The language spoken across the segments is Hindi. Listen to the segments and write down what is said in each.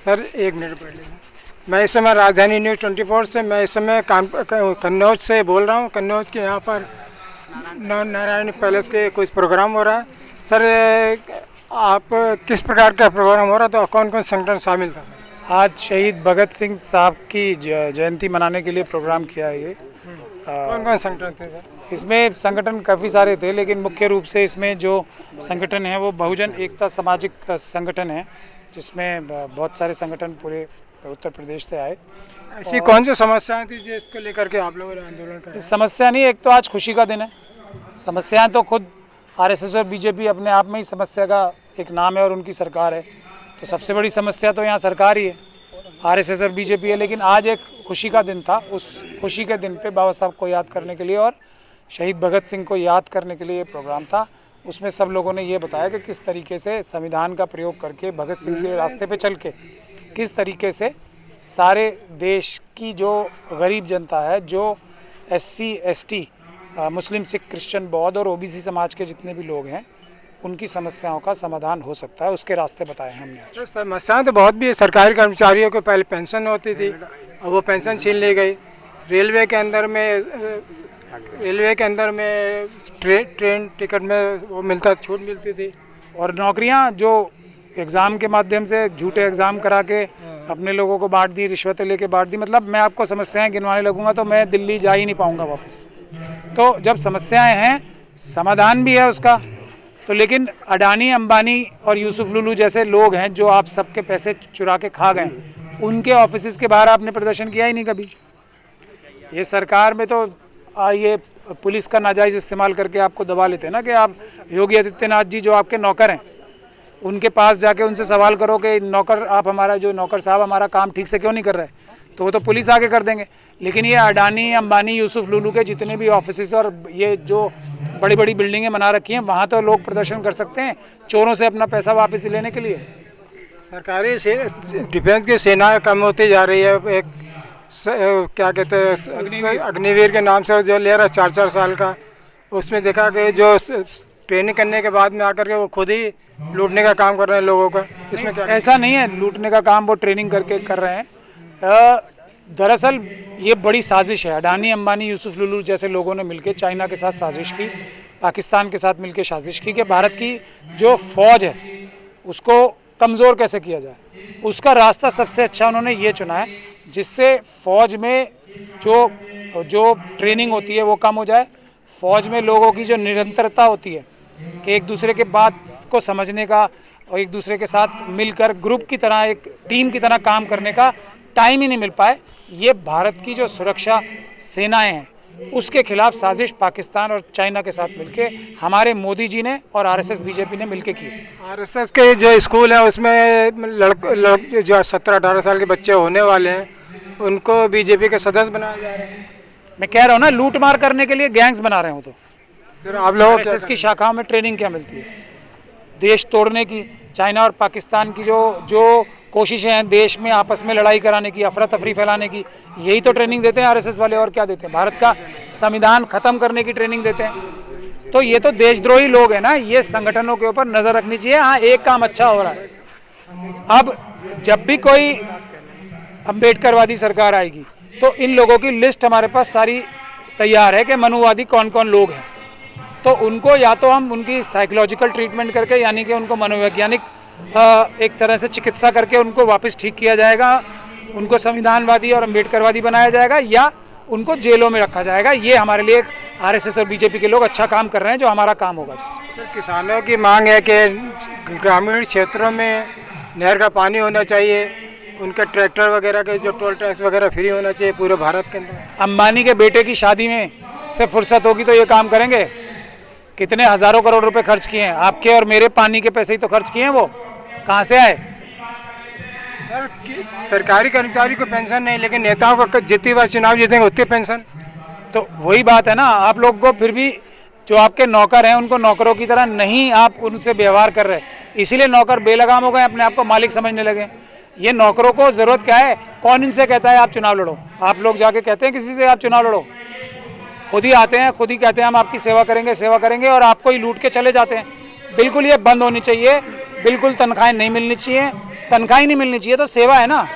सर एक मिनट पढ़ लीजिए। मैं इस समय राजधानी न्यूज़ 24 से मैं इस समय कन्नौज से बोल रहा हूँ। कन्नौज के यहाँ पर नारायण पैलेस के कुछ प्रोग्राम हो रहा है। सर आप किस प्रकार का प्रोग्राम हो रहा था, कौन कौन संगठन शामिल था? आज शहीद भगत सिंह साहब की जयंती मनाने के लिए प्रोग्राम किया है ये। कौन कौन संगठन थे सर? इसमें संगठन काफ़ी सारे थे, लेकिन मुख्य रूप से इसमें जो संगठन है वो बहुजन एकता सामाजिक संगठन है, जिसमें बहुत सारे संगठन पूरे उत्तर प्रदेश से आए। ऐसी कौन सी समस्याएं थी जो इसको लेकर के आप लोगों ने आंदोलन किया? समस्या नहीं, एक तो आज खुशी का दिन है। समस्याएं तो खुद आरएसएस और बीजेपी अपने आप में ही समस्या का एक नाम है और उनकी सरकार है, तो सबसे बड़ी समस्या तो यहाँ सरकार ही है, आरएसएस और बीजेपी है। लेकिन आज एक खुशी का दिन था। उस खुशी के दिन पे बाबा साहब को याद करने के लिए और शहीद भगत सिंह को याद करने के लिए ये प्रोग्राम था। उसमें सब लोगों ने ये बताया कि किस तरीके से संविधान का प्रयोग करके भगत सिंह के रास्ते पे चल के किस तरीके से सारे देश की जो गरीब जनता है, जो SC ST मुस्लिम सिख क्रिश्चियन बौद्ध और OBC समाज के जितने भी लोग हैं, उनकी समस्याओं का समाधान हो सकता है, उसके रास्ते बताए हैं हमने। तो समस्याएं तो बहुत भी है। सरकारी कर्मचारियों को पहले पेंशन होती थी और वो पेंशन छीन ली गई। रेलवे के अंदर में ट्रेन टिकट में वो छूट मिलती थी। और नौकरियां जो एग्ज़ाम के माध्यम से झूठे एग्ज़ाम करा के अपने लोगों को बांट दी, रिश्वतें लेके बांट दी। मतलब मैं आपको समस्याएं गिनवाने लगूंगा तो मैं दिल्ली जा ही नहीं पाऊंगा वापस। तो जब समस्याएं हैं, समाधान भी है उसका, तो लेकिन अडानी, अंबानी और यूसुफ लुलू जैसे लोग हैं जो आप सबके पैसे चुरा के खा गए, उनके ऑफिस के बाहर आपने प्रदर्शन किया ही नहीं कभी। ये सरकार में तो ये पुलिस का नाजायज़ इस्तेमाल करके आपको दबा लेते हैं ना, कि आप योगी आदित्यनाथ जी जो आपके नौकर हैं, उनके पास जाके उनसे सवाल करो कि नौकर आप हमारा जो नौकर साहब हमारा काम ठीक से क्यों नहीं कर रहे, तो वो तो पुलिस आके कर देंगे। लेकिन ये अडानी, अंबानी, यूसुफ लुलू के जितने भी ऑफिस और ये जो बड़ी बड़ी बिल्डिंगें बना रखी हैं, वहाँ तो लोग प्रदर्शन कर सकते हैं चोरों से अपना पैसा वापस लेने के लिए। सरकारी डिफेंस की सेना कम होती जा रही है। एक क्या कहते हैं, अग्निवीर के नाम से जो ले रहा है 4-4 साल का, उसमें देखा कि जो ट्रेनिंग करने के बाद में आकर के वो खुद ही लूटने का काम कर रहे हैं लोगों का। इसमें क्या? ऐसा नहीं है, लूटने का काम वो ट्रेनिंग करके कर रहे हैं। दरअसल ये बड़ी साजिश है। अडानी, अंबानी, यूसुफ लुलू जैसे लोगों ने मिलकर चाइना के साथ साजिश की, पाकिस्तान के साथ मिलकर साजिश की कि भारत की जो फौज है उसको कमज़ोर कैसे किया जाए। उसका रास्ता सबसे अच्छा उन्होंने ये चुना है, जिससे फौज में जो ट्रेनिंग होती है वो कम हो जाए। फौज में लोगों की जो निरंतरता होती है कि एक दूसरे के बात को समझने का और एक दूसरे के साथ मिलकर ग्रुप की तरह, एक टीम की तरह काम करने का टाइम ही नहीं मिल पाए। ये भारत की जो सुरक्षा सेनाएं हैं उसके खिलाफ साजिश पाकिस्तान और चाइना के साथ मिलके हमारे मोदी जी ने और आरएसएस बीजेपी ने मिलके की। आरएसएस के जो स्कूल है उसमें जो 17-18 साल के बच्चे होने वाले हैं उनको बीजेपी के सदस्य बनाया जा रहा है। मैं कह रहा हूँ ना, लूट मार करने के लिए गैंग्स बना रहे हो। तो फिर आप लोग आरएसएस की शाखाओं में ट्रेनिंग क्या मिलती है? देश तोड़ने की। चाइना और पाकिस्तान की जो कोशिशें हैं देश में आपस में लड़ाई कराने की, अफरा तफरी फैलाने की, यही तो ट्रेनिंग देते हैं आरएसएस वाले। और क्या देते हैं? भारत का संविधान खत्म करने की ट्रेनिंग देते हैं। तो ये तो देशद्रोही लोग हैं ना। ये संगठनों के ऊपर नजर रखनी चाहिए। हाँ, एक काम अच्छा हो रहा है, अब जब भी कोई अम्बेडकरवादी सरकार आएगी तो इन लोगों की लिस्ट हमारे पास सारी तैयार है कि मनुवादी कौन कौन लोग हैं। तो उनको या तो हम उनकी साइकोलॉजिकल ट्रीटमेंट करके, यानी कि उनको मनोवैज्ञानिक एक तरह से चिकित्सा करके उनको वापस ठीक किया जाएगा, उनको संविधानवादी और अम्बेडकरवादी बनाया जाएगा, या उनको जेलों में रखा जाएगा। ये हमारे लिए आरएसएस और बीजेपी के लोग अच्छा काम कर रहे हैं, जो हमारा काम होगा। जिससे किसानों की मांग है कि ग्रामीण क्षेत्रों में नहर का पानी होना चाहिए, उनके ट्रैक्टर वगैरह के जो टोल टैक्स वगैरह फ्री होना चाहिए पूरे भारत के अंदर। अंबानी के बेटे की शादी में से फुर्सत होगी तो ये काम करेंगे। कितने हज़ारों करोड़ रुपए खर्च किए हैं, आपके और मेरे पानी के पैसे ही तो खर्च किए हैं। वो कहाँ से आए? सरकारी कर्मचारी को पेंशन नहीं, लेकिन नेताओं को जितनी बार चुनाव जीतेंगे उतनी पेंशन। तो वही बात है ना, आप लोग को फिर भी जो आपके नौकर हैं उनको नौकरों की तरह नहीं आप उनसे व्यवहार कर रहे, इसीलिए नौकर बेलगाम हो गए, अपने आप को मालिक समझने लगे। ये नौकरों को ज़रूरत क्या है? कौन इनसे कहता है आप चुनाव लड़ो? आप लोग जाके कहते हैं किसी से आप चुनाव लड़ो? खुद ही आते हैं, खुद ही कहते हैं हम आपकी सेवा करेंगे, और आपको ही लूट के चले जाते हैं। बिल्कुल ये बंद होनी चाहिए। बिल्कुल तनख्वाहें नहीं मिलनी चाहिए। तनख्वाह ही नहीं मिलनी चाहिए तो सेवा है ना।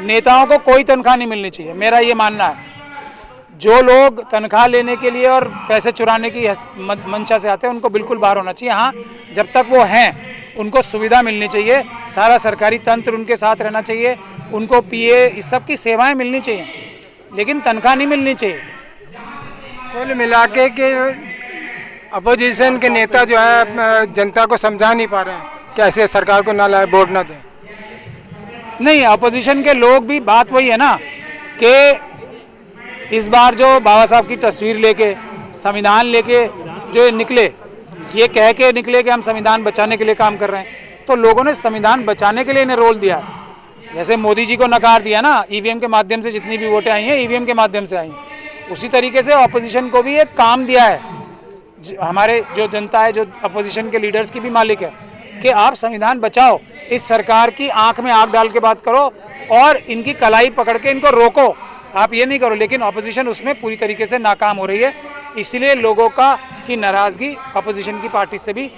नेताओं को कोई तनख्वाह नहीं मिलनी चाहिए, मेरा ये मानना है। जो लोग तनख्वाह लेने के लिए और पैसे चुराने की मंशा से आते हैं उनको बिल्कुल बाहर होना चाहिए। हाँ, जब तक वो हैं उनको सुविधा मिलनी चाहिए, सारा सरकारी तंत्र उनके साथ रहना चाहिए, उनको पीए इस सब की सेवाएं मिलनी चाहिए, लेकिन तनख्वाह नहीं मिलनी चाहिए। कुल मिला के कि अपोजिशन के नेता जो है जनता को समझा नहीं पा रहे हैं, कैसे सरकार को ना लाए, वोट ना दें। नहीं, अपोजिशन के लोग भी, बात वही है ना कि इस बार जो बाबा साहब की तस्वीर लेके, संविधान लेके जो निकले, ये कह के निकले कि हम संविधान बचाने के लिए काम कर रहे हैं, तो लोगों ने संविधान बचाने के लिए इन्हें रोल दिया। जैसे मोदी जी को नकार दिया ना, ईवीएम के माध्यम से जितनी भी वोटें आई हैं ईवीएम के माध्यम से आई हैं, उसी तरीके से अपोजिशन को भी एक काम दिया है। हमारे जो जनता है, जो अपोजिशन के लीडर्स की भी मालिक है कि आप संविधान बचाओ, इस सरकार की आंख में आंख डाल के बात करो और इनकी कलाई पकड़ के इनको रोको, आप ये नहीं करो। लेकिन अपोजिशन उसमें पूरी तरीके से नाकाम हो रही है, इसलिए लोगों की नाराज़गी अपोजिशन की पार्टी से भी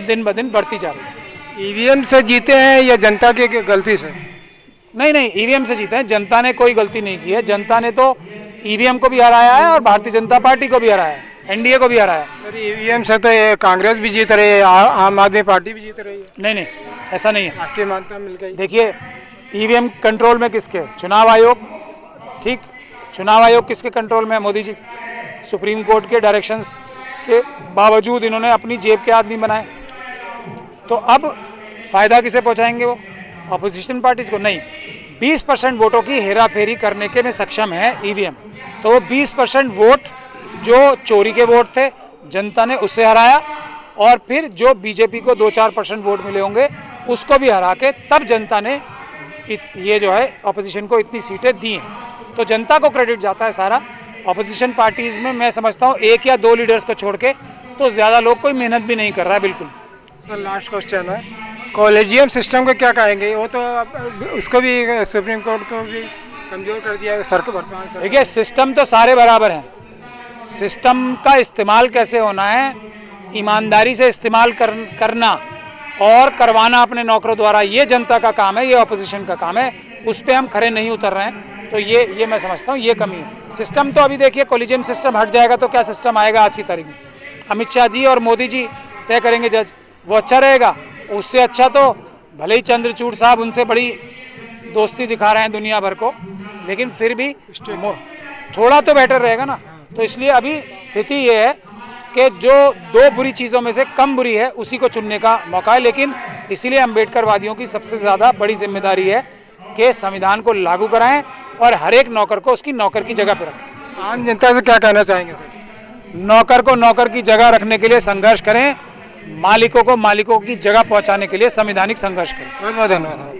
दिन ब दिन बढ़ती जा रही है। ईवीएम से जीते हैं या जनता की गलती से? नहीं, ईवीएम से जीते हैं। जनता ने कोई गलती नहीं की है, जनता ने तो ईवीएम को भी हराया है और भारतीय जनता पार्टी को भी हराया है, एनडीए को भी हराया है। सर, ईवीएम से तो कांग्रेस भी जीत रही है, आम आदमी पार्टी भी जीत रही है। नहीं, ऐसा नहीं है। राष्ट्रीय मान्यता मिल गई। देखिए, ईवीएम कंट्रोल में किसके? चुनाव आयोग। ठीक, चुनाव आयोग किसके कंट्रोल में है? मोदी जी। सुप्रीम कोर्ट के डायरेक्शंस के बावजूद इन्होंने अपनी जेब के आदमी बनाए, तो अब फायदा किसे पहुंचाएंगे वो? अपोजिशन पार्टीज को? नहीं। 20% वोटों की हेरा फेरी करने के में सक्षम है ईवीएम, तो वो 20% वोट जो चोरी के वोट थे जनता ने उससे हराया, और फिर जो बीजेपी को 2-4% वोट मिले होंगे उसको भी हरा के तब जनता ने ये जो है अपोजिशन को इतनी सीटें दी हैं। तो जनता को क्रेडिट जाता है सारा। अपोजिशन पार्टीज़ में मैं समझता हूँ 1 या 2 लीडर्स को छोड़ के तो ज़्यादा लोग कोई मेहनत भी नहीं कर रहा है। बिल्कुल। सर, लास्ट क्वेश्चन है, कॉलेजियम सिस्टम को क्या कहेंगे? वो तो उसको भी सुप्रीम कोर्ट को भी कमज़ोर कर दिया सरकार। देखिए, सिस्टम तो सारे बराबर हैं, सिस्टम का इस्तेमाल कैसे होना है, ईमानदारी से इस्तेमाल करना और करवाना अपने नौकरों द्वारा, ये जनता का काम है, ये अपोजिशन का काम है। उस पर हम खड़े नहीं उतर रहे हैं, तो ये मैं समझता हूँ ये कमी है। सिस्टम तो अभी देखिए, कॉलेजियम सिस्टम हट जाएगा तो क्या सिस्टम आएगा आज की तारीख में? अमित शाह जी और मोदी जी तय करेंगे जज, वो अच्छा रहेगा। उससे अच्छा तो भले ही चंद्रचूड़ साहब उनसे बड़ी दोस्ती दिखा रहे हैं दुनिया भर को, लेकिन फिर भी थोड़ा तो बेटर रहेगा ना। तो इसलिए अभी स्थिति ये है कि जो 2 बुरी चीज़ों में से कम बुरी है उसी को चुनने का मौका है। लेकिन इसीलिए अम्बेडकरवादियों की सबसे ज़्यादा बड़ी जिम्मेदारी है कि संविधान को लागू कराएं और हर एक नौकर को उसकी नौकर की जगह पर रखें। आम जनता से क्या कहना चाहेंगे सर? नौकर को नौकर की जगह रखने के लिए संघर्ष करें, मालिकों को मालिकों की जगह पहुंचाने के लिए संवैधानिक संघर्ष करें। बहुत बहुत धन्यवाद।